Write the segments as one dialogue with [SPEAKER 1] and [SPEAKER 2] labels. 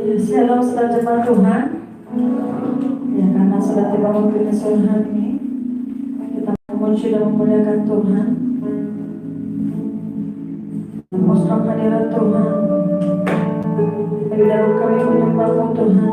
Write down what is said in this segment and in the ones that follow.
[SPEAKER 1] Ya, shalom saudara jemaat Tuhan. Ya, karena sudah tiba waktunya sore hari ini, kita memuji dan memuliakan Tuhan. Memusnahkan hadirat Tuhan. Di dalam kami menyembahmu Tuhan.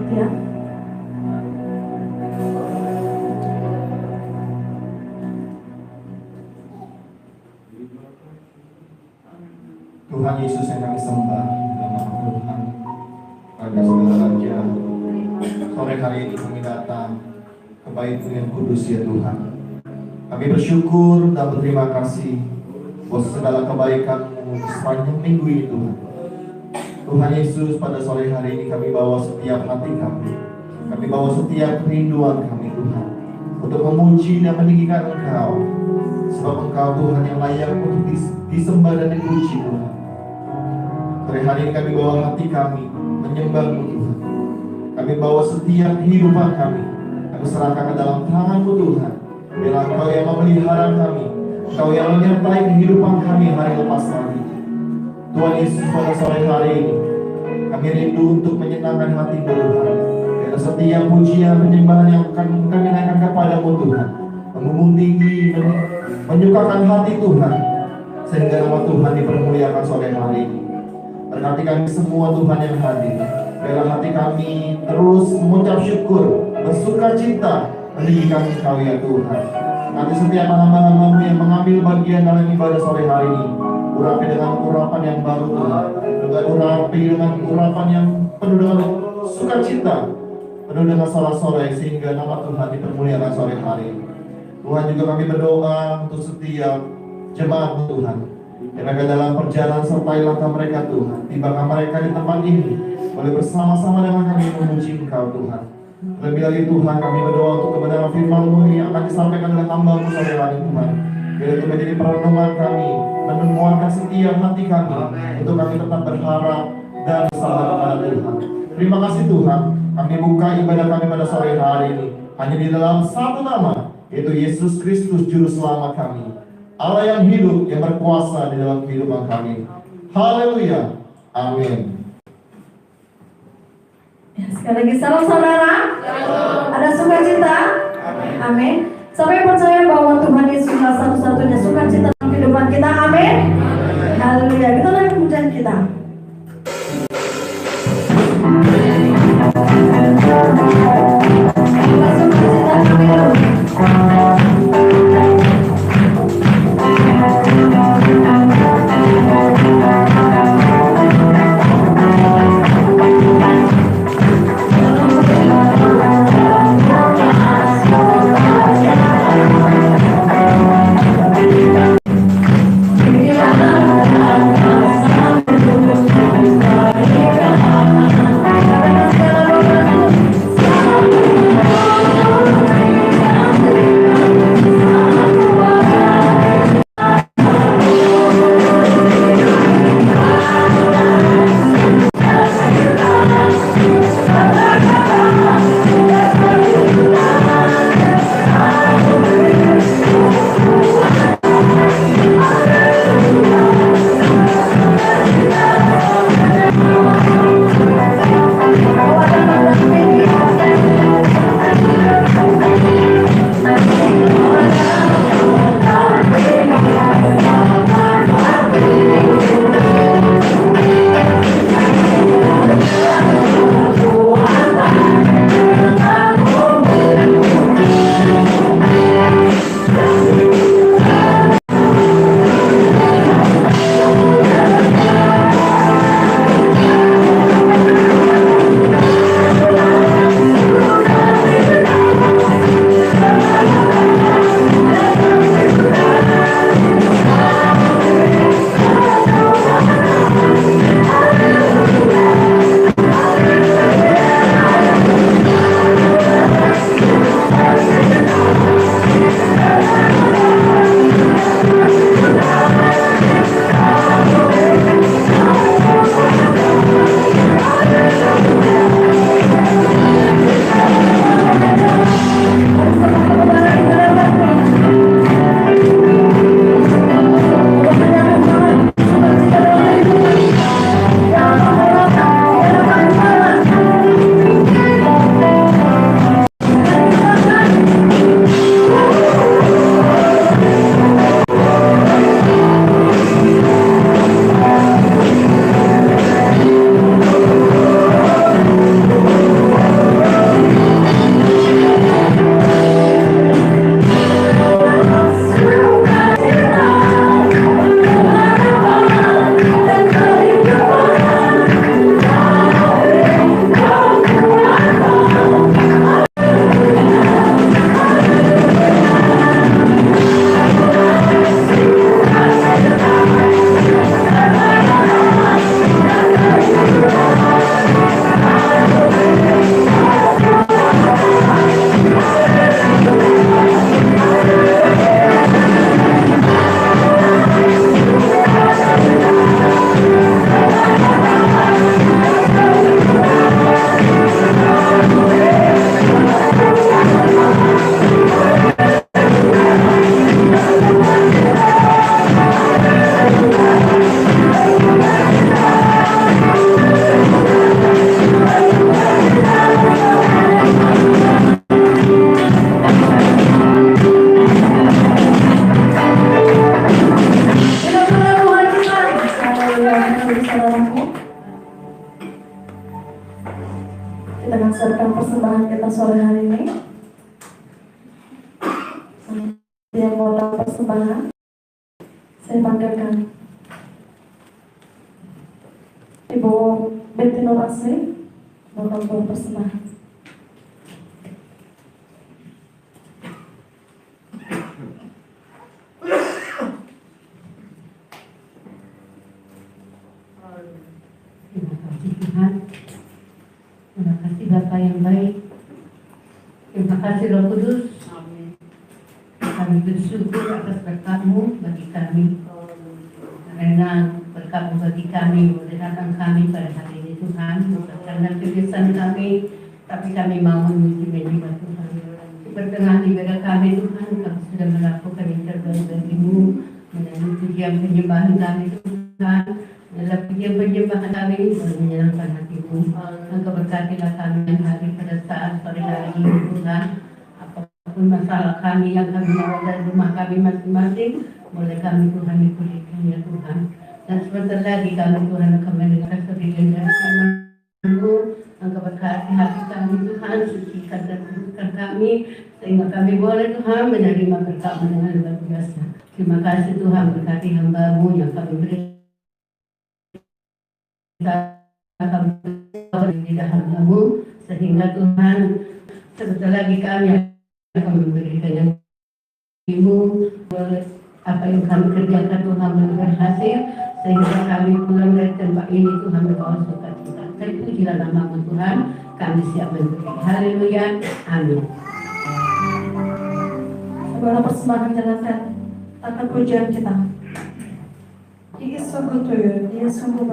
[SPEAKER 1] Ya.
[SPEAKER 2] Tuhan Yesus yang kami sembah dalam nama Tuhan, Raja segala raja. Sore hari ini kami datang ke bait-Mu yang kudus ya Tuhan. Kami bersyukur dan berterima kasih buat segala kebaikan-Mu sepanjang minggu ini Tuhan. Tuhan Yesus, pada sore hari ini kami bawa setiap hati kami. Kami bawa setiap kerinduan kami Tuhan, untuk memuji dan meninggikan Engkau. Sebab Engkau Tuhan yang layak untuk disembah dan dipuji Tuhan. Sore hari ini kami bawa hati kami menyembah-Mu Tuhan. Kami bawa setiap kehidupan kami, kami serahkan ke dalam tangan-Mu Tuhan. Biarlah Engkau yang memelihara kami, Engkau yang menyertai kehidupan kami hari lepas hari. Tuhan Yesus, pada sore hari ini kami rindu untuk menyenangkan hati-Mu Tuhan. Biarlah setiap pujian penyembahan yang akan kami naikkan kepada-Mu Tuhan membumbung tinggi, menyukakan hati Tuhan, sehingga nama Tuhan dipermuliakan sore hari ini. Berkati kami semua Tuhan yang hadir. Biarlah hati kami terus mengucap syukur, bersuka cita, meninggikan Engkau ya Tuhan. Nanti setiap hamba-hamba-Mu yang mengambil bagian dalam ibadah sore hari ini, urapi dengan urapan yang baru Tuhan, juga urapi dengan urapan yang penuh dengan sukacita, penuh dengan sorak-sorai, sehingga nama Tuhan dipermuliakan sore hari ini. Tuhan, juga kami berdoa untuk setiap jemaat Tuhan, kiranya dalam perjalanan sertai langkah mereka Tuhan, tibakan mereka di tempat ini boleh bersama-sama dengan kami memuji Engkau Tuhan. Lebih lagi Tuhan, kami berdoa untuk kebenaran firman-Mu yang akan disampaikan oleh hamba-Mu sore hari Tuhan. Biar itu menjadi perenungan kami, menguatkan setiap hati kami, untuk kami tetap berharap dan bersama kepada Tuhan. Terima kasih Tuhan, kami buka ibadah kami pada sore hari ini hanya di dalam satu nama, yaitu Yesus Kristus Juru Selamat kami, Allah yang hidup, yang berkuasa di dalam kehidupan kami. Haleluya, amin.
[SPEAKER 1] Ya, sekali lagi salam saudara. Ada sukacita? Amin. Sampai percaya bahwa Tuhan Yesuslah satu-satunya sukacita dalam kehidupan kita. Amin. Haleluya. Kita naik pujian kita. Sukacita kami dulu. Thank you. Kita laksanakan persembahan kita sore hari ini. Yang mau dapat persembahan, saya panggilkan Ibu Betty Nurasri mau dapat persembahan.
[SPEAKER 3] Terima kasih Tuhan. Terima kasih Bapa yang baik. Terima kasih Roh Kudus. Kami bersyukur atas berkat-Mu bagi kami. Karena berkat-Mu bagi kami, boleh datang kami pada hari ini Tuhan. Bukan karena kebiasaan kami, tapi kami mau menuju menyembah Tuhan. Di pertengahan ibadah kami Tuhan, kami sudah melakukan yang terbaik bagi-Mu. Melalui pujian penyembahan kami Tuhan. Dalam pujian penyembahan kami menyenangkan hati-Mu. Engkau berkatilah kami hari pada saat sore hari ini Tuhan. Apapun masalah kami yang kami bawa dari rumah kami masing-masing, boleh kami Tuhan dipulihkan ya Tuhan. Dan sebentar lagi kami Tuhan akan mendengar sabda dari firman-Mu. Engkau berkati hati kami Tuhan, sucikan dan kuduskan kami, sehingga kami boleh Tuhan menerima berkat-Mu dengan luar biasa. Terima kasih Tuhan, berkati hamba-Mu yang kami beri kami di hamba-Mu, sehingga Tuhan sebentar lagi kami akan memberikan yang Ibu boleh apa yang kami kerjakan Tuhan berhasil, sehingga kami pulang dari tempat ini Tuhan membawa sukacita. Terpujilah nama-Mu Tuhan, kami siap memberi. Haleluya, amin.
[SPEAKER 1] Segala persembahan jalankan akan pujian kita. He is so good to you. He is so good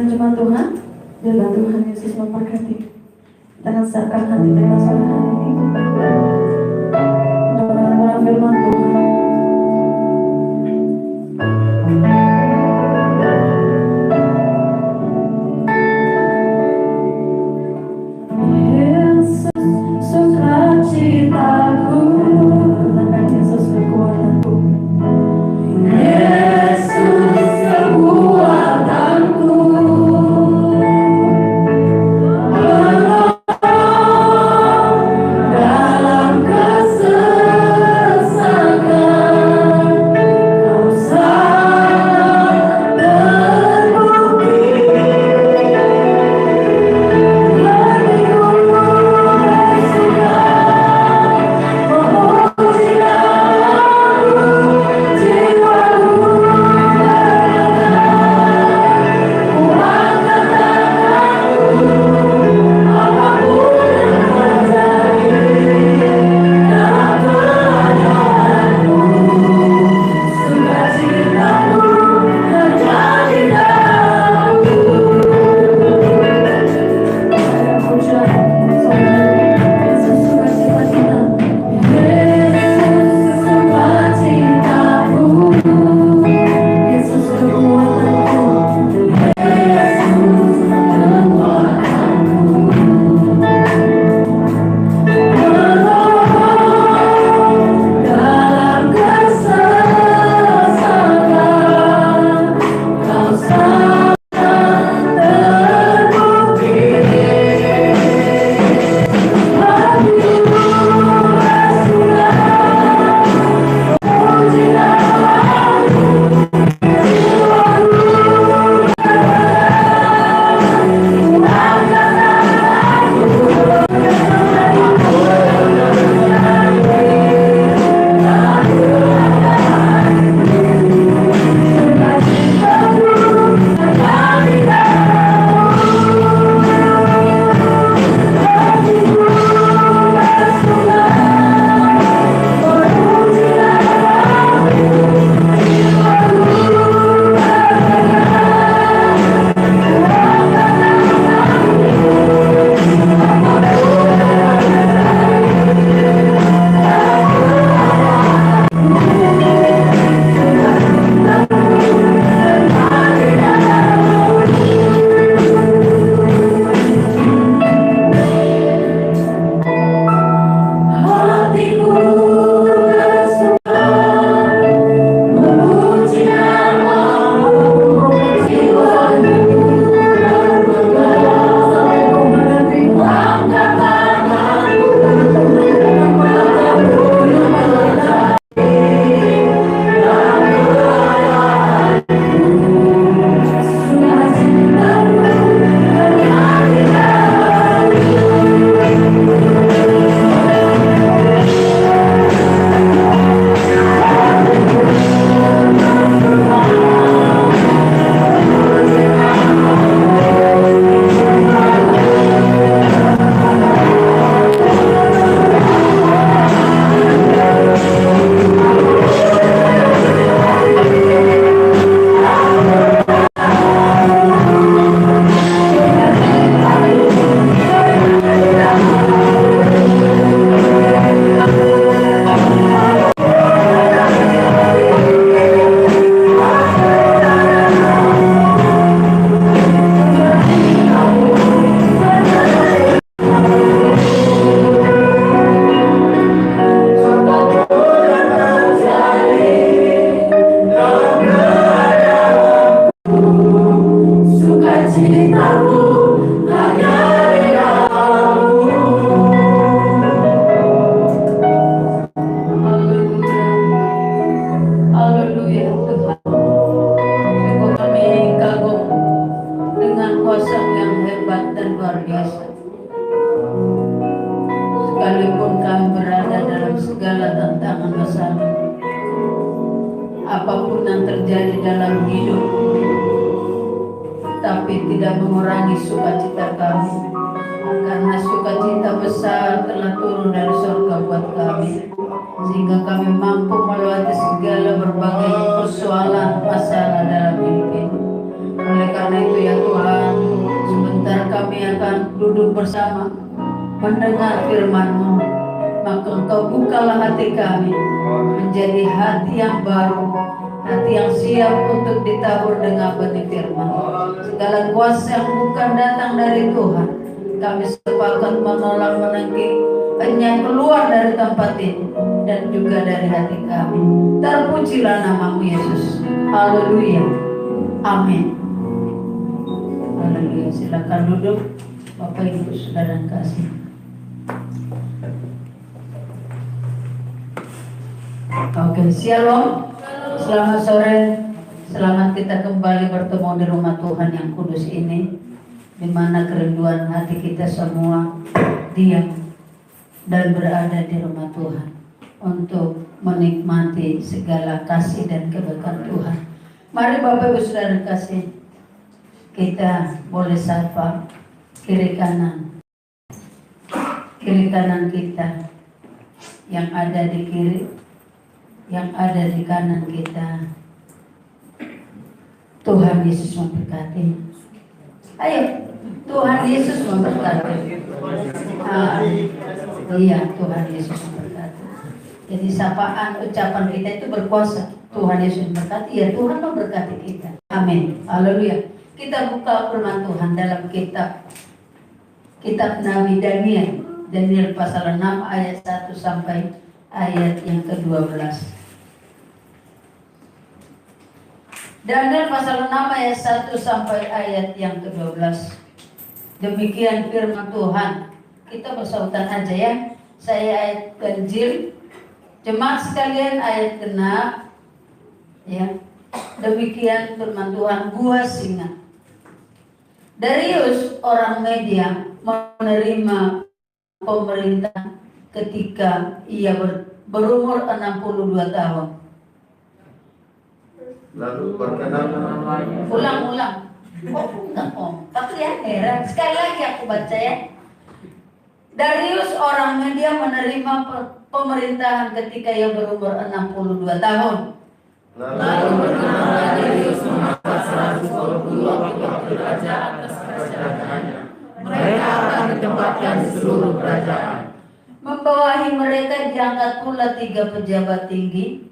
[SPEAKER 1] firman Tuhan. Biarlah Tuhan Yesus memberkati. Kita akan siapkan hati kita sore hari ini untuk mendengar firman Tuhan. Yesus sukacitaku, katakan Yesus kekuatanku. Yesus kekuatanku.
[SPEAKER 3] apapun yang terjadi dalam hidup, tapi tidak mengurangi sukacita kami, karena sukacita besar telah turun dari surga buat kami, sehingga kami mampu melewati segala berbagai persoalan masalah dalam hidup ini. Oleh Oleh karena itu ya Tuhan, sebentar kami akan duduk bersama mendengar firman-Mu, maka Engkau bukalah hati kami menjadi hati yang baru, hati yang siap untuk ditabur dengan benih firman. Segala kuasa yang bukan datang dari Tuhan, kami sepakat menolak menengking, hanya keluar dari tempat ini dan juga dari hati kami. Terpujilah nama-Mu Yesus. Haleluya. Amin. Haleluya. Silakan duduk, Bapak Ibu Saudara kasih. Oke, shalom. Selamat sore. Selamat kita kembali bertemu di rumah Tuhan yang kudus ini, di mana kerinduan hati kita semua diam dan berada di rumah Tuhan untuk menikmati segala kasih dan keberkatan Tuhan. Mari Bapak Ibu Saudara kasih, kita boleh sapa kiri kanan kita, yang ada di kiri, yang ada di kanan kita. Tuhan Yesus memberkati. Ayo, Tuhan Yesus memberkati. Iya, Tuhan Yesus memberkati. Jadi sapaan, ucapan kita itu berkuasa. Tuhan Yesus memberkati, ya Tuhan memberkati kita. Amin. Haleluya. Kita buka firman Tuhan dalam kitab Nabi Daniel. Daniel pasal 6 ayat 1 sampai ayat yang ke-12. Daniel pasal 6 ayat 1 sampai ayat yang ke-12. Demikian firman Tuhan. Kita bersautan aja ya. Saya ayat ganjil, jemaat sekalian ayat genap. Ya. Demikian firman Tuhan, gua singa. Darius orang Media menerima pemerintah ketika ia berumur 62 tahun.
[SPEAKER 2] Lalu berkenan
[SPEAKER 3] Ulang. Oh, enggak Om. Tapi ya heran. Sekali lagi aku baca ya. Darius orang Media menerima pemerintahan ketika ia berumur 62 tahun.
[SPEAKER 2] Lalu berkenan Darius mengangkat 120 wakil raja atas kerajaannya. Mereka akan ditempatkan di seluruh kerajaan.
[SPEAKER 3] Membawahi mereka diangkat pula 3 pejabat tinggi,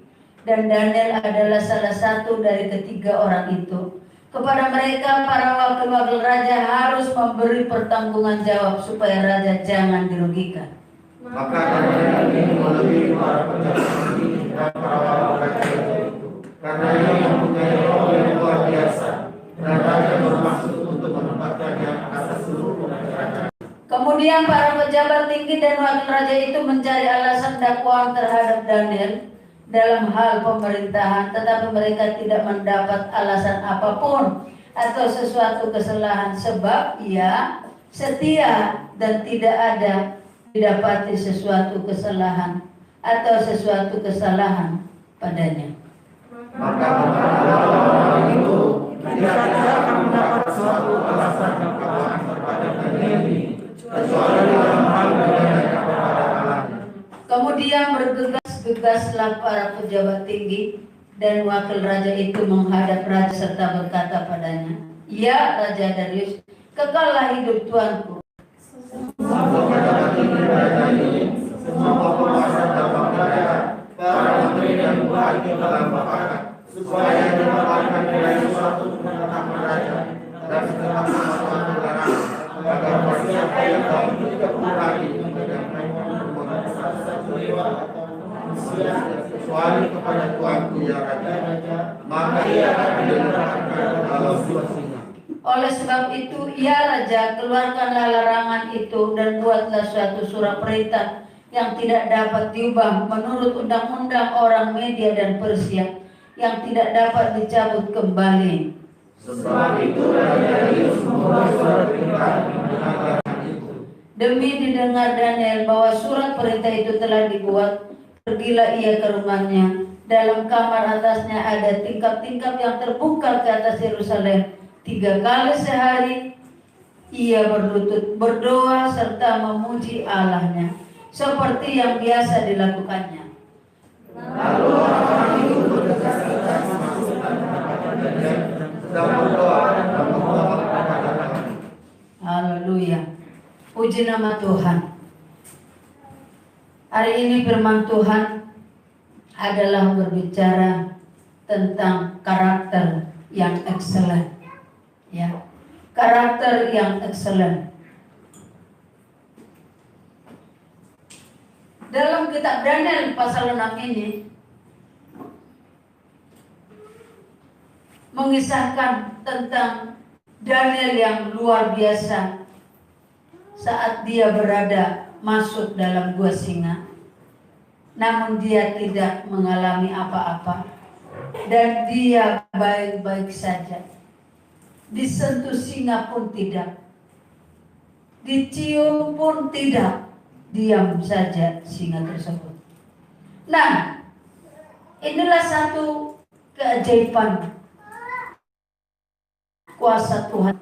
[SPEAKER 3] dan Daniel adalah salah satu dari ketiga orang itu. Kepada mereka para wakil-wakil raja harus memberi pertanggungan jawab supaya raja jangan dirugikan.
[SPEAKER 2] Maka Daniel ini melebihi para pejabat tinggi dan para wakil raja itu, karena ia mempunyai roh yang luar biasa, dan raja bermaksud untuk menempatkannya atas seluruh kerajaan.
[SPEAKER 3] Kemudian para pejabat tinggi dan wakil raja itu mencari alasan dakwaan terhadap Daniel dalam hal pemerintahan, tetapi mereka tidak mendapat alasan apapun atau sesuatu kesalahan, sebab ia setia dan tidak ada didapati sesuatu kesalahan atau sesuatu kesalahan padanya.
[SPEAKER 2] Maka orang itu tidak akan mendapat suatu alasan dakwaan kepada Daniel ini, kecuali dalam hal beribadah kepada Allahnya.
[SPEAKER 3] Kemudian bergegas-gegaslah para pejabat tinggi dan wakil raja itu menghadap raja serta berkata padanya, "Ya Raja Darius, kekallah hidup tuanku.
[SPEAKER 2] Semua pejabat tinggi raja ini, semua penguasa dan raja, para menteri dan bupati telah bersepakat supaya didapatkan dari suatu penetapan raja dan segala permasalahan negara, agar siapa yang tahu tidak lagi memegang satu dewa atau manusia kecuali kepada Tuanku ya Raja, maka ia akan diletakkan dalam dua singa.
[SPEAKER 3] Oleh sebab itu, ya Raja, keluarkanlah larangan itu dan buatlah suatu surat perintah yang tidak dapat diubah menurut undang-undang orang Media dan Persia, yang tidak dapat dicabut kembali.
[SPEAKER 2] Sebab itu Raja Darius membuat surat perintah dengan larangan itu.
[SPEAKER 3] Demi didengar Daniel bahwa surat perintah itu telah dibuat, pergilah ia ke rumahnya. Dalam kamar atasnya ada tingkap-tingkap yang terbuka ke atas Yerusalem. 3 kali sehari ia berlutut berdoa serta memuji Allahnya, seperti yang biasa dilakukannya.
[SPEAKER 2] Lalu orang itu bergegas-gegas masuk dan mendapatkan Daniel sedang berdoa dan
[SPEAKER 3] Puji nama Tuhan. Hari ini firman Tuhan adalah berbicara tentang karakter yang excellent. Ya, karakter yang excellent. Dalam kitab Daniel pasal 6 ini mengisahkan tentang Daniel yang luar biasa saat dia berada masuk dalam gua singa, namun dia tidak mengalami apa-apa dan dia baik-baik saja. Disentuh singa pun tidak, dicium pun tidak, diam saja singa tersebut. Nah, inilah satu keajaiban kuasa Tuhan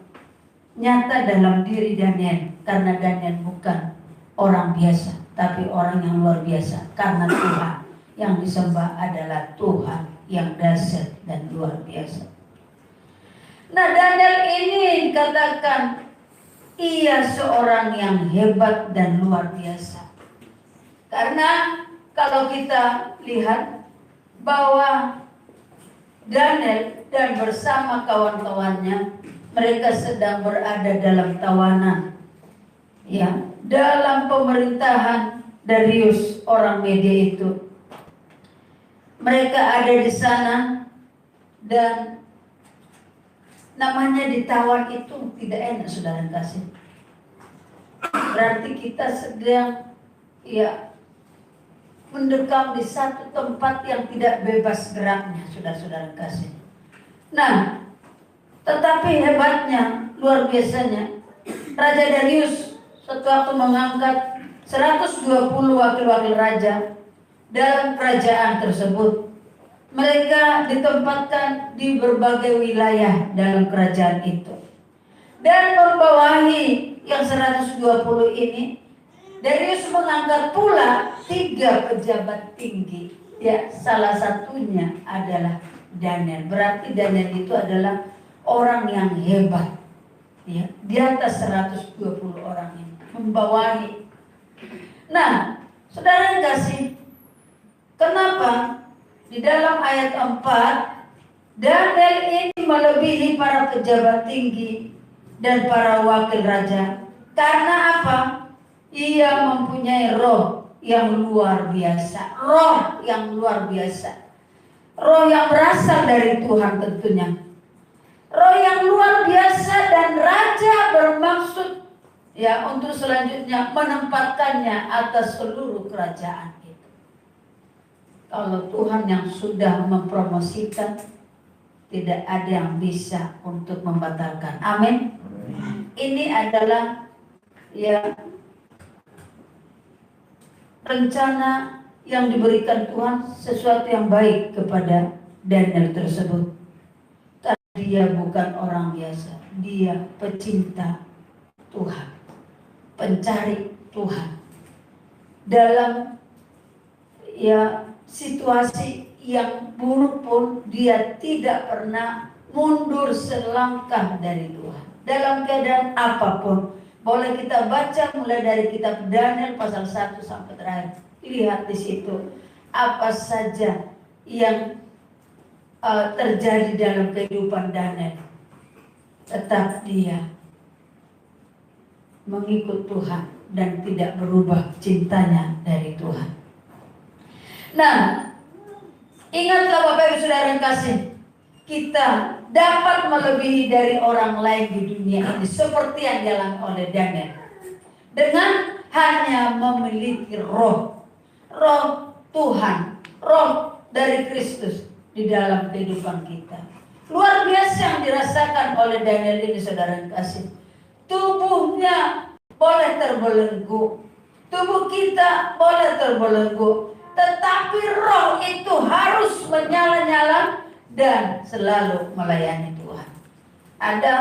[SPEAKER 3] nyata dalam diri Daniel, karena Daniel bukan orang biasa, tapi orang yang luar biasa, karena Tuhan yang disembah adalah Tuhan yang dahsyat dan luar biasa. Nah, Daniel ini katakan ia seorang yang hebat dan luar biasa. Karena kalau kita lihat bahwa Daniel dan bersama kawan-kawannya, mereka sedang berada dalam tawanan, ya, dalam pemerintahan Darius orang Media itu. Mereka ada di sana dan namanya ditawan itu tidak enak, saudara kasih. Berarti kita sedang mendekam di satu tempat yang tidak bebas geraknya, saudara-saudara kasih. Nah, tetapi hebatnya, luar biasanya, Raja Darius suatu waktu mengangkat 120 wakil-wakil raja dalam kerajaan tersebut. Mereka ditempatkan di berbagai wilayah dalam kerajaan itu. Dan membawahi yang 120 ini, Darius mengangkat pula 3 pejabat tinggi. Ya, salah satunya adalah Daniel. Berarti Daniel itu adalah orang yang hebat. Ya, di atas 120 orang ini membawahi. Nah, saudara kasih, kenapa di dalam ayat 4 Daniel ini melebihi para pejabat tinggi dan para wakil raja? Karena apa? Ia mempunyai roh yang luar biasa. Roh yang luar biasa. Roh yang berasal dari Tuhan tentunya. Roh yang luar biasa, dan raja bermaksud untuk selanjutnya menempatkannya atas seluruh kerajaan itu. Kalau Tuhan yang sudah mempromosikan, tidak ada yang bisa untuk membatalkan. Amin. Ini adalah rencana yang diberikan Tuhan, sesuatu yang baik kepada Daniel tersebut. Karena dia bukan orang biasa, dia pecinta Tuhan, pencari Tuhan. Dalam situasi yang buruk pun dia tidak pernah mundur selangkah dari Tuhan. Dalam keadaan apapun, boleh kita baca mulai dari kitab Daniel pasal 1 sampai terakhir. Lihat di situ apa saja yang terjadi dalam kehidupan Daniel. Tetap dia mengikut Tuhan dan tidak berubah cintanya dari Tuhan. Nah, ingatlah Bapak Ibu Saudara yang kasih, kita dapat melebihi dari orang lain di dunia ini seperti yang dialami oleh Daniel, dengan hanya memiliki roh Tuhan, roh dari Kristus di dalam kehidupan kita. Luar biasa yang dirasakan oleh Daniel ini, saudara yang kasih. Tubuhnya boleh terbelenggu, tubuh kita boleh terbelenggu, tetapi roh itu harus menyala-nyala dan selalu melayani Tuhan. Ada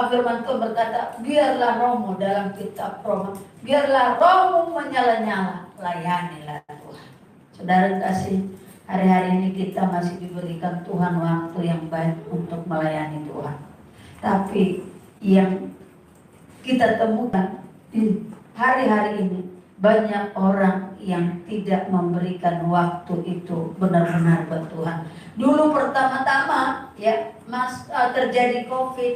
[SPEAKER 3] firman Tuhan berkata, biarlah rohmu, dalam kitab Roma, biarlah rohmu menyala-nyala, layanilah Tuhan. Saudara kasih, hari-hari ini kita masih diberikan Tuhan waktu yang baik untuk melayani Tuhan. Tapi yang kita temukan
[SPEAKER 4] di hari-hari ini banyak orang yang tidak memberikan waktu itu benar-benar buat Tuhan. Dulu pertama-tama ya terjadi COVID,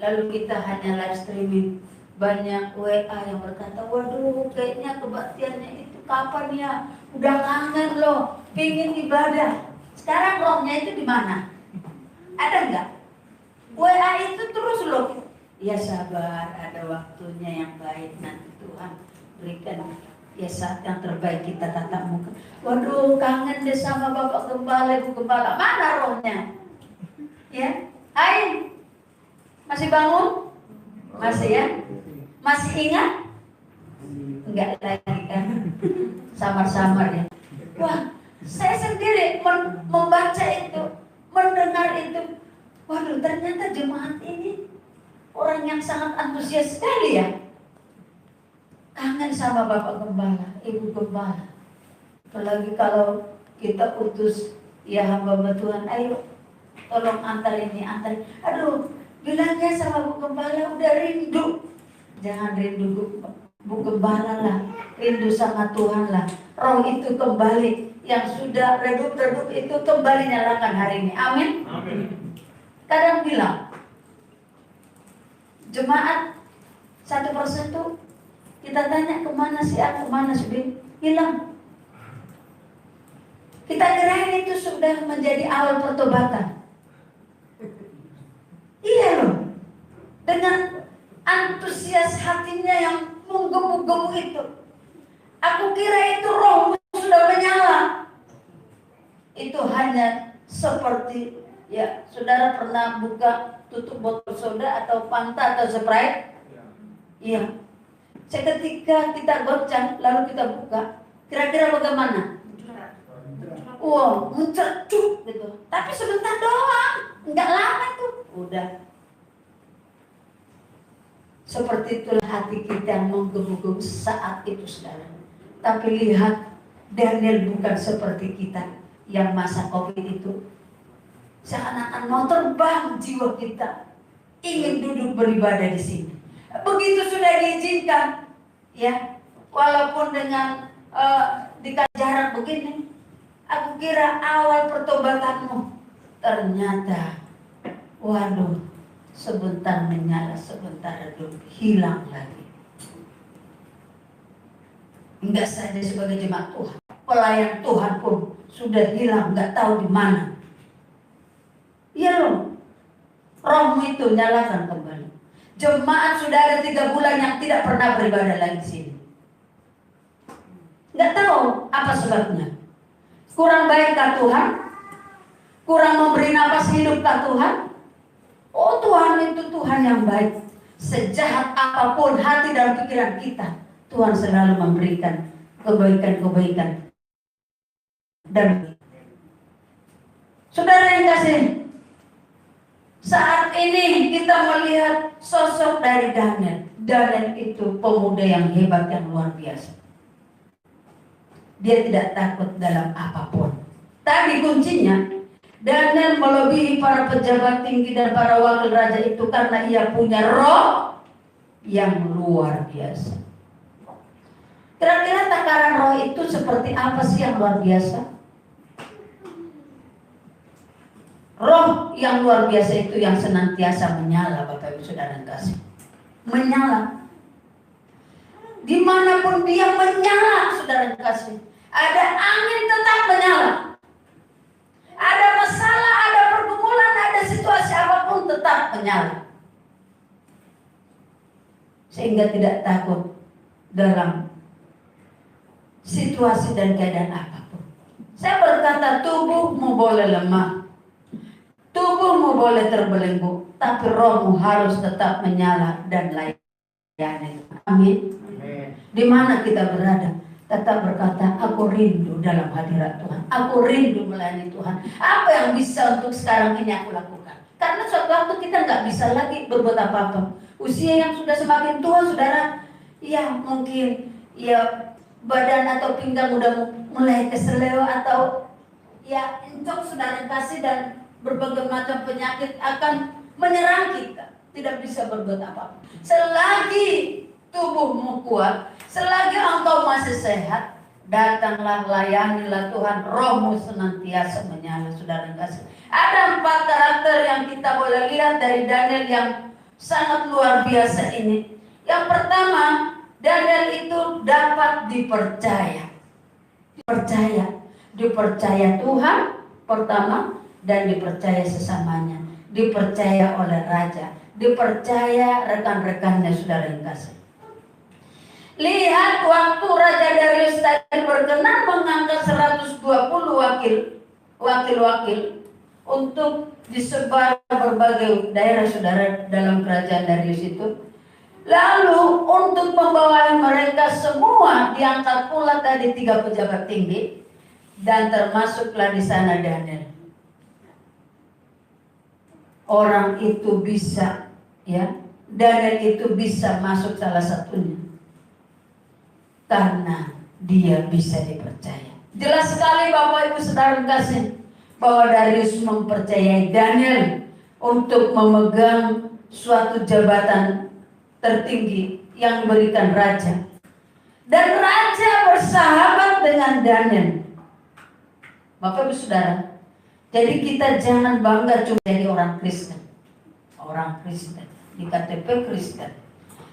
[SPEAKER 4] lalu kita hanya live streaming. Banyak WA yang berkata, waduh kayaknya kebaktiannya itu kapan ya? Udah kangen loh, pengen ibadah. Sekarang rohnya itu di mana? Ada nggak? WA itu terus loh. Ya sabar, ada waktunya yang baik nanti Tuhan berikan. Ya saat yang terbaik kita tatap muka. Waduh kangen deh sama Bapak Gembala, Ibu Gembala. Mana rohnya? Ya, Ain masih bangun? Masih ya? Masih ingat? Enggak lagi kan? Samar-samar ya. Wah, saya sendiri membaca itu, mendengar itu. Waduh, ternyata jemaat ini orang yang sangat antusias sekali ya. Kangen sama Bapak Gembala, Ibu Gembala. Apalagi kalau kita utus ya hamba Tuhan, ayo tolong antar ini, antar. Aduh, bilangnya sama Bu Gembala udah rindu. Jangan rindu Bu Gembala lah, rindu sama Tuhan lah. Roh itu kembali, yang sudah redup-redup itu kembali nyalakan hari ini. Amin.
[SPEAKER 2] Amin.
[SPEAKER 4] Kadang bilang jemaat 1% tuh kita tanya kemana si A, kemana si B, hilang. Kita kirain itu sudah menjadi awal pertobatan. Iya loh, dengan antusias hatinya yang menggebu-gebu itu. Aku kira itu rohmu sudah menyala. Itu hanya seperti, ya saudara pernah buka tutup botol soda atau Fanta atau Sprite? Iya. Seketika kita goncang lalu kita buka, kira-kira bagaimana? Wow, mencercuk gitu. Tapi sebentar doang, nggak lama tuh. Udah. Seperti itulah hati kita yang menggebu-gebu saat itu saudara. Tapi lihat, Daniel bukan seperti kita yang masa COVID itu. Seakan-akan mau terbang jiwa kita, ingin duduk beribadah di sini. Begitu sudah diizinkan, ya, walaupun dengan dikasih jarak begini, aku kira awal pertobatanmu, ternyata, waduh, sebentar menyala, sebentar redup, hilang lagi. Enggak saja sebagai jemaat Tuhan, pelayan Tuhan pun sudah hilang, nggak tahu di mana. Iya loh, rohmu itu nyalakan kembali. Jemaat sudah ada 3 bulan yang tidak pernah beribadah lagi di sini. Nggak tahu apa sebabnya. Kurang baikkah Tuhan? Kurang memberi napas hidup-kah Tuhan? Oh, Tuhan itu Tuhan yang baik. Sejahat apapun hati dan pikiran kita, Tuhan selalu memberikan kebaikan-kebaikan. Dan saudara yang kasih, saat ini kita melihat sosok dari Daniel. Daniel itu pemuda yang hebat, yang luar biasa. Dia tidak takut dalam apapun. Tadi kuncinya, Daniel melebihi para pejabat tinggi dan para wakil raja itu karena ia punya roh yang luar biasa. Kira-kira takaran roh itu seperti apa sih yang luar biasa? Roh yang luar biasa itu yang senantiasa menyala, Bapak Ibu Saudara yang kasih. Menyala. Dimanapun dia menyala, Saudara yang kasih. Ada angin tetap menyala. Ada masalah, ada pergumulan, ada situasi apapun tetap menyala. Sehingga tidak takut dalam situasi dan keadaan apapun. Saya berkata tubuhmu boleh lemah, tubuhmu boleh terbelenggu, tapi rohmu harus tetap menyala dan layani. Amin. Di mana kita berada, tetap berkata, aku rindu dalam hadirat Tuhan. Aku rindu melayani Tuhan. Apa yang bisa untuk sekarang ini aku lakukan? Karena suatu waktu kita nggak bisa lagi berbuat apa-apa. Usia yang sudah semakin tua, saudara, ya mungkin ya badan atau pinggang udah mulai keseleo atau ya encok saudara kasih, dan berbagai macam penyakit akan menyerang kita. Tidak bisa berbuat apa-apa. Selagi tubuhmu kuat, selagi engkau masih sehat, datanglah layanilah Tuhan, rohmu senantiasa menyala. Saudara kasih, ada 4 karakter yang kita boleh lihat dari Daniel yang sangat luar biasa ini. Yang pertama, Daniel itu dapat dipercaya. Dipercaya Tuhan pertama, dan dipercaya sesamanya, dipercaya oleh raja, dipercaya rekan-rekannya. Saudara yang kasih, lihat waktu Raja Darius tadi berkenan mengangkat 120 wakil-wakil untuk disebar berbagai daerah, saudara, dalam kerajaan Darius itu. Lalu untuk membawa mereka semua diangkat pula tadi 3 pejabat tinggi, dan termasuklah di sana Daniel. Orang itu bisa, ya, Daniel itu bisa masuk salah satunya karena dia bisa dipercaya. Jelas sekali Bapak Ibu Saudara kasih bahwa Darius mempercayai Daniel untuk memegang suatu jabatan tertinggi yang diberikan raja. Dan raja bersahabat dengan Daniel. Bapak Ibu Saudara, jadi kita jangan bangga cuma jadi orang Kristen. Orang Kristen, di KTP Kristen.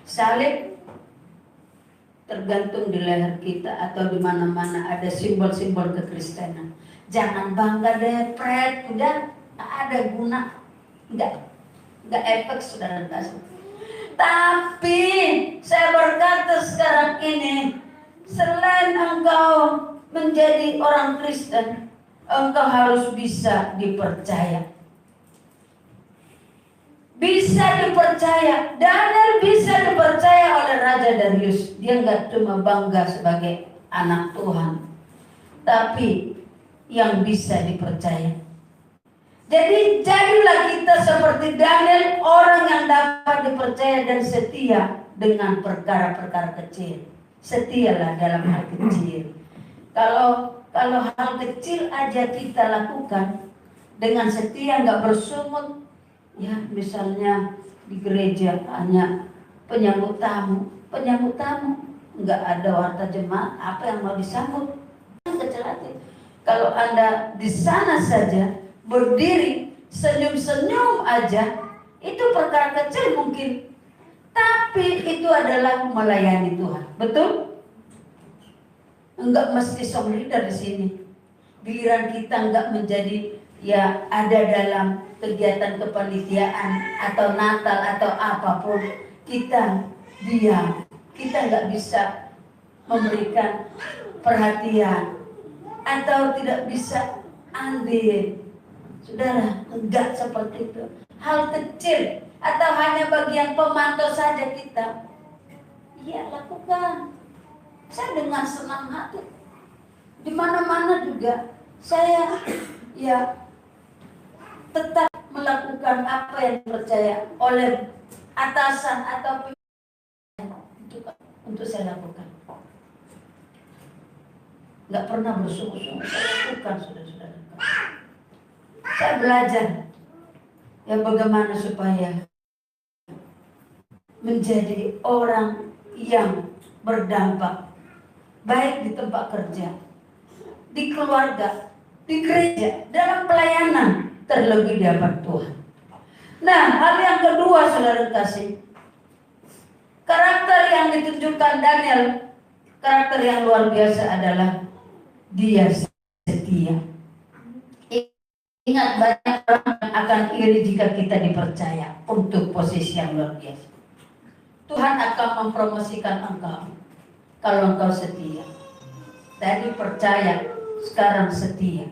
[SPEAKER 4] Salib tergantung di leher kita atau di mana-mana ada simbol-simbol kekristenan. Jangan bangga deh, pret, udah ada guna. Enggak efek, saudara kasih. Tapi saya berkata sekarang ini, selain engkau menjadi orang Kristen, engkau harus bisa dipercaya. Bisa dipercaya. Daniel bisa dipercaya oleh Raja Darius. Dia nggak cuma bangga sebagai anak Tuhan, tapi yang bisa dipercaya. Jadi jadilah kita seperti Daniel, orang yang dapat dipercaya dan setia dengan perkara-perkara kecil. Setialah dalam hal kecil. Kalau hal kecil aja kita lakukan dengan setia, nggak bersungut, ya misalnya di gereja hanya penyambut tamu, nggak ada warta jemaat, apa yang mau disambut? Kecil hati. Kalau Anda di sana saja berdiri senyum-senyum aja, itu perkara kecil mungkin, tapi itu adalah melayani Tuhan. Betul? Enggak mesti song leader di sini. Giliran kita enggak menjadi, ya ada dalam kegiatan kepanitiaan atau Natal atau apapun, kita diam, kita enggak bisa memberikan perhatian atau tidak bisa andil. Saudara, enggak seperti itu. Hal kecil atau hanya bagian pemantau saja kita, iya lakukan. Saya dengan senang hati, di mana-mana juga saya ya tetap melakukan apa yang dipercaya oleh atasan atau untuk saya lakukan. Nggak pernah bersungguh-sungguh saya lakukan, saudara-saudara. Saya belajar ya bagaimana supaya menjadi orang yang berdampak, baik di tempat kerja, di keluarga, di gereja, dalam pelayanan, terlebih di hadapan Tuhan. Nah, hal yang kedua, saudara kasih, karakter yang ditunjukkan Daniel, karakter yang luar biasa adalah dia setia. Ingat, banyak orang yang akan iri jika kita dipercaya untuk posisi yang luar biasa. Tuhan akan mempromosikan engkau kalau engkau setia. Tadi percaya, sekarang setia.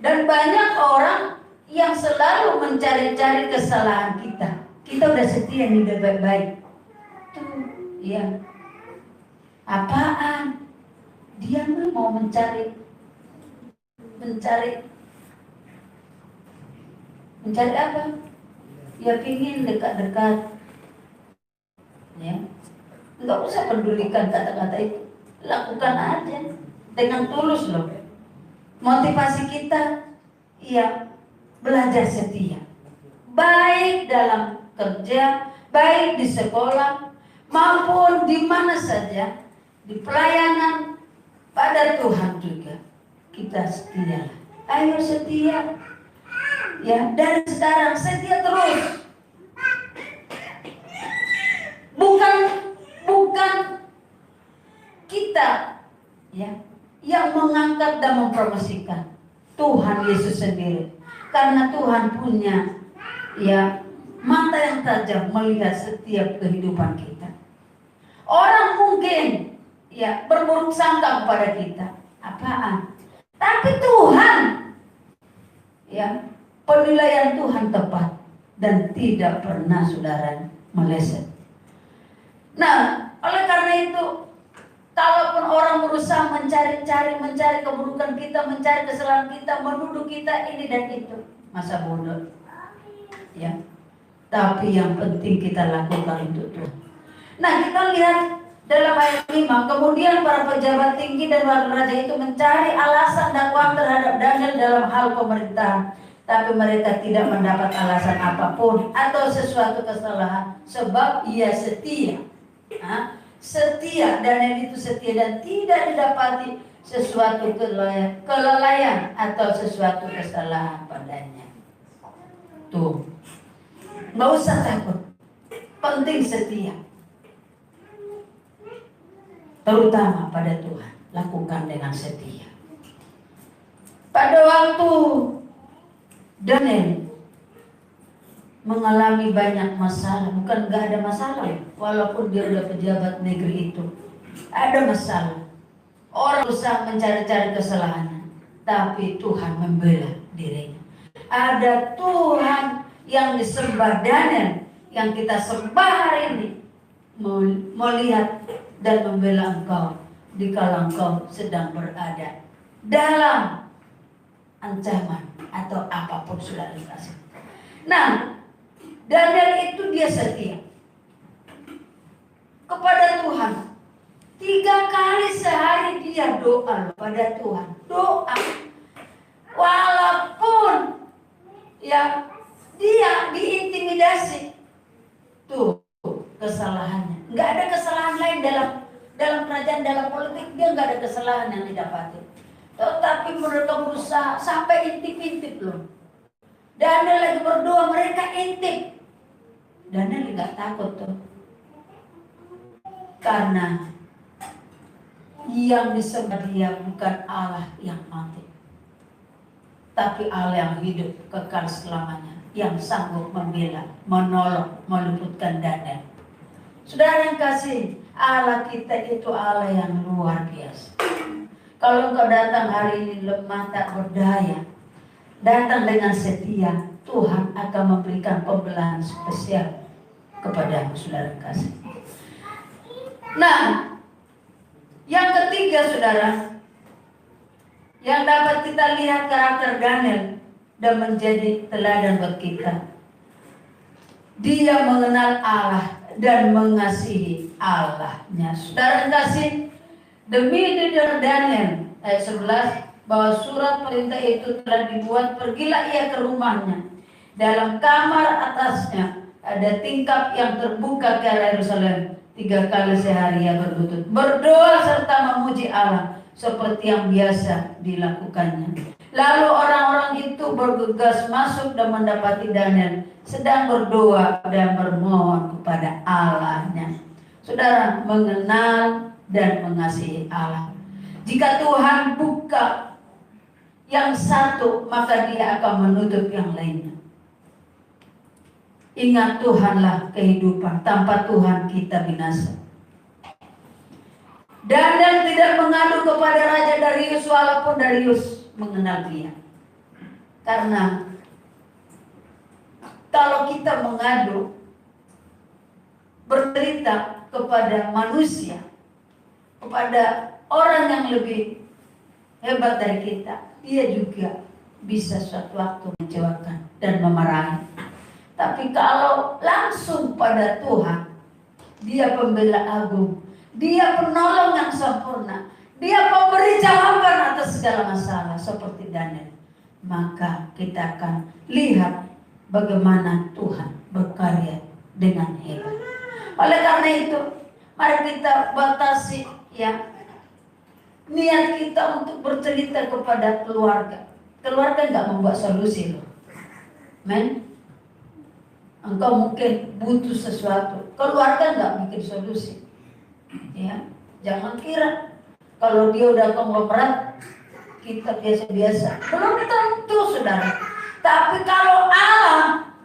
[SPEAKER 4] Dan banyak orang yang selalu mencari-cari kesalahan kita. Kita udah setia nih, udah baik-baik. Tuh, ya. Apaan? Dia mau mencari apa? Ya pingin dekat-dekat. Ya, nggak usah pedulikan kata-kata itu, lakukan aja dengan tulus loh. Motivasi kita, ya belajar setia, baik dalam kerja, baik di sekolah, maupun di mana saja, di pelayanan pada Tuhan juga kita setia. Ayo setia. Ya, dari sekarang setia terus. Bukan kita ya yang mengangkat dan mempromosikan, Tuhan Yesus sendiri. Karena Tuhan punya ya mata yang tajam melihat setiap kehidupan kita. Orang mungkin ya berburuk sangka kepada kita. Apaan? Tapi Tuhan ya penilaian Tuhan tepat dan tidak pernah saudara meleset. Nah, oleh karena itu, kalaupun orang berusaha mencari keburukan kita, mencari kesalahan kita, menuduh kita ini dan itu, masa bodoh. Ya. Tapi yang penting kita lakukan untuk Tuhan. Nah, kita lihat dalam ayat 5, kemudian para pejabat tinggi dan wakil raja itu mencari alasan dakwaan terhadap Daniel dalam hal pemerintahan. Tapi mereka tidak mendapat alasan apapun atau sesuatu kesalahan, sebab ia setia. Setia, Daniel itu setia dan tidak didapati sesuatu kelalaian atau sesuatu kesalahan padanya. Tuh, nggak usah takut, penting setia, terutama pada Tuhan, lakukan dengan setia. Pada waktu Daniel mengalami banyak masalah, bukan gak ada masalah, walaupun dia udah pejabat negeri itu, ada masalah. Orang berusaha mencari-cari kesalahannya, tapi Tuhan membela dirinya. Ada Tuhan yang disembah Daniel, yang kita sembah hari ini, melihat dan membela engkau dikala engkau sedang berada dalam ancaman atau apapun sudah dikasih. Nah, Daniel itu dia setia kepada Tuhan. 3 kali sehari dia doa pada Tuhan. Doa. Walaupun ya dia diintimidasi. Tuh kesalahannya. Nggak ada kesalahan lain dalam kerajaan, dalam politik. Dia nggak ada kesalahan yang didapati. Tetapi mereka berusaha sampai intip-intip loh. Daniel lagi berdoa, mereka intip. Daniel nggak takut tuh, karena yang disembah dia bukan Allah yang mati, tapi Allah yang hidup kekal selamanya, yang sanggup membela, menolong, meluputkan Daniel. Saudara yang kasih, Allah kita itu Allah yang luar biasa. Kalau engkau datang hari ini lemah tak berdaya, datang dengan setia, Tuhan akan memberikan pembelahan spesial kepadamu, saudara kasih. Nah, yang ketiga saudara, yang dapat kita lihat karakter Daniel dan menjadi teladan buat kita. Dia mengenal Allah dan mengasihi Allahnya. Saudara kasih, demi Daniel ayat 11, bahwa surat perintah itu telah dibuat, pergilah ia ke rumahnya. Dalam kamar atasnya ada tingkap yang terbuka ke arah Yerusalem. 3 kali sehari ia berlutut, berdoa serta memuji Allah seperti yang biasa dilakukannya. Lalu orang-orang itu bergegas masuk dan mendapati Daniel sedang berdoa dan bermohon kepada Allahnya. Saudara, mengenal dan mengasihi Allah. Jika Tuhan buka yang satu, maka dia akan menutup yang lainnya. Ingat, Tuhanlah kehidupan, tanpa Tuhan kita binasa. Daniel tidak mengadu kepada Raja Darius walaupun Darius mengenal dia. Karena kalau kita mengadu, bercerita kepada manusia, kepada orang yang lebih hebat dari kita, dia juga bisa suatu waktu mengecewakan dan memarahi. Tapi kalau langsung pada Tuhan, dia pembela agung, dia penolong yang sempurna, dia pemberi jawaban atas segala masalah seperti Daniel, maka kita akan lihat bagaimana Tuhan berkarya dengan hebat. Oleh karena itu, Mari kita batasi ya niat kita untuk bercerita kepada keluarga. Keluarga nggak membuat solusi loh. Men, engkau mungkin butuh sesuatu, keluarga nggak bikin solusi. Ya, jangan kira kalau dia udah konglomerat kita biasa-biasa. Belum tentu, saudara. Tapi kalau Allah,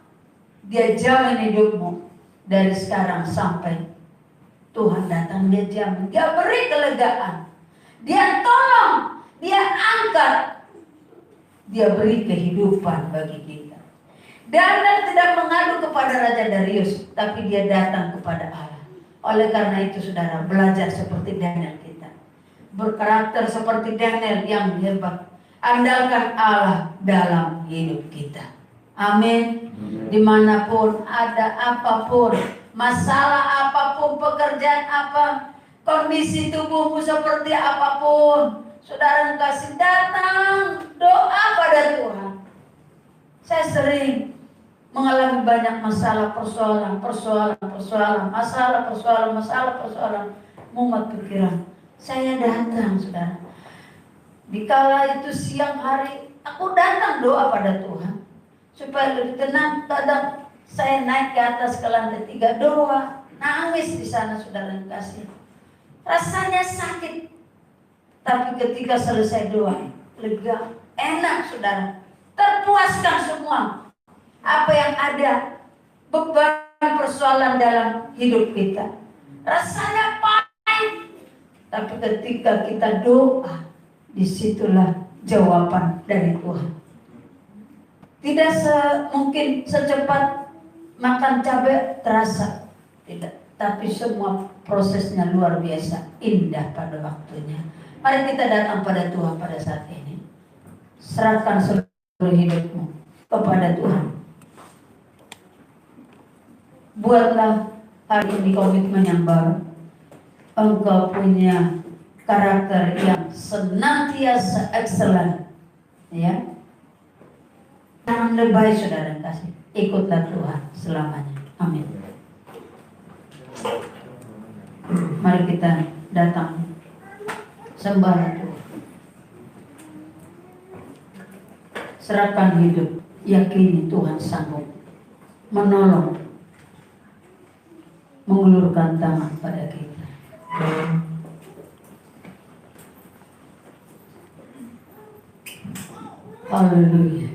[SPEAKER 4] dia jamin hidupmu dari sekarang sampai Tuhan datang, dia jamin, dia beri kelegaan, dia tolong, dia angkat, dia beri kehidupan bagi kita. Daniel tidak mengadu kepada Raja Darius, tapi dia datang kepada Allah. Oleh karena itu, saudara, belajar seperti Daniel kita, berkarakter seperti Daniel yang hebat. Andalkan Allah dalam hidup kita. Amin. Dimanapun ada apapun, masalah apapun, pekerjaan apa, kondisi tubuhmu seperti apapun, saudara kasih datang doa pada Tuhan. Saya sering mengalami banyak masalah, persoalan, mumet pikiran. Saya datang, saudara. Dikala itu siang hari, aku datang doa pada Tuhan supaya lebih tenang. Kadang saya naik ke atas ke lantai 3 doa, nangis di sana, saudara kasih. Rasanya sakit, tapi ketika selesai doa, lega, enak, saudara. Terpuaskan semua apa yang ada, beban persoalan dalam hidup kita. Rasanya pahit, tapi ketika kita doa, disitulah jawaban dari Tuhan. Tidak mungkin secepat makan cabai terasa, tidak. Tapi semua prosesnya luar biasa, indah pada waktunya. Mari kita datang pada Tuhan pada saat ini. Serahkan seluruh hidupmu kepada Tuhan. Buatlah hari ini komitmen yang baru. Engkau punya karakter yang senantiasa excellent, ya. Jangan lebay, saudara kasih. Ikutlah Tuhan selamanya. Amin. Mari kita datang sembah Tuhan. Serahkan hidup, yakini Tuhan sanggup menolong, mengulurkan tangan pada kita. Haleluya.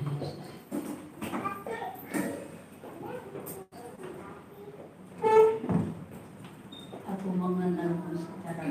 [SPEAKER 4] Aku mengenalmu secara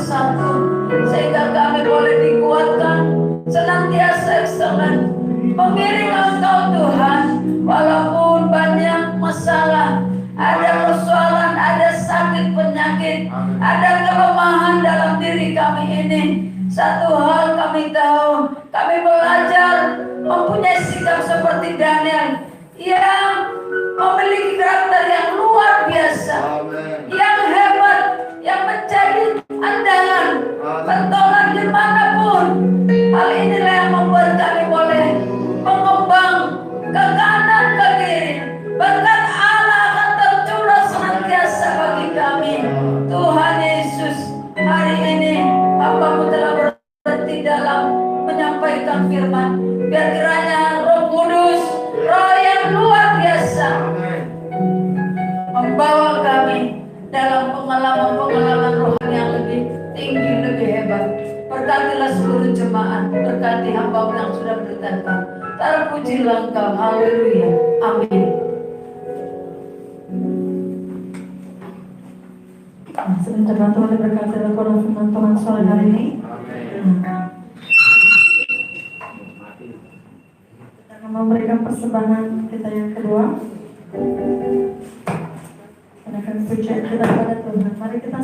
[SPEAKER 4] bersatu, sehingga kami boleh dikuatkan senantiasa excellent mengiring Engkau Tuhan. Walaupun banyak masalah, ada persoalan, ada sakit penyakit, ada kelemahan dalam diri kami ini, satu hal kami tahu, kami belajar mempunyai sikap seperti Daniel yang memiliki karakter yang luar biasa, yang hebat, yang menjadi andalan, pentolan dimanapun. Hal inilah yang membuat kami boleh mengembang ke kanan ke kiri. Berkat Allah akan tercurah senantiasa bagi kami. Tuhan Yesus, hari ini hamba-Mu telah berhenti dalam menyampaikan firman. Biar kiranya Roh Kudus, Roh yang luar biasa, membawa kami dalam pengalaman-pengalaman rohani yang lebih tinggi, lebih hebat. Berkatilah seluruh jemaat, berkati hamba-Mu yang sudah berdatang. Terpujilah Engkau, haleluya, amin.
[SPEAKER 1] Sebentar teman-teman berkati dalam firman Tuhan sore hari ini. Kita akan memberikan persembahan kita yang kedua. Kita akan pujian kita kepada Tuhan. Mari kita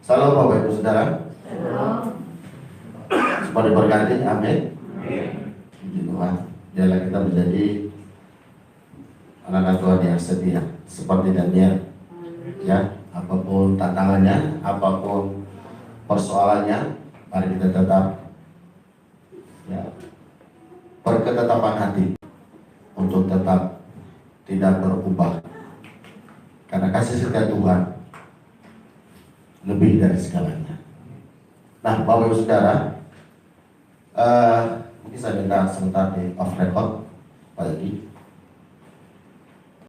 [SPEAKER 5] Salam Bapak Ibu Saudara. Semua diberkati, amin. Puji Tuhan. Biarlah kita menjadi anak-anak Tuhan yang setia seperti Daniel. Ya, apapun tantangannya, apapun persoalannya, mari kita tetap berketetapan hati untuk tetap tidak berubah. Karena kasih setia Tuhan lebih dari segalanya. Nah, Bapak Ibu Saudara, mungkin saya minta sebentar di off record Pak Yudi.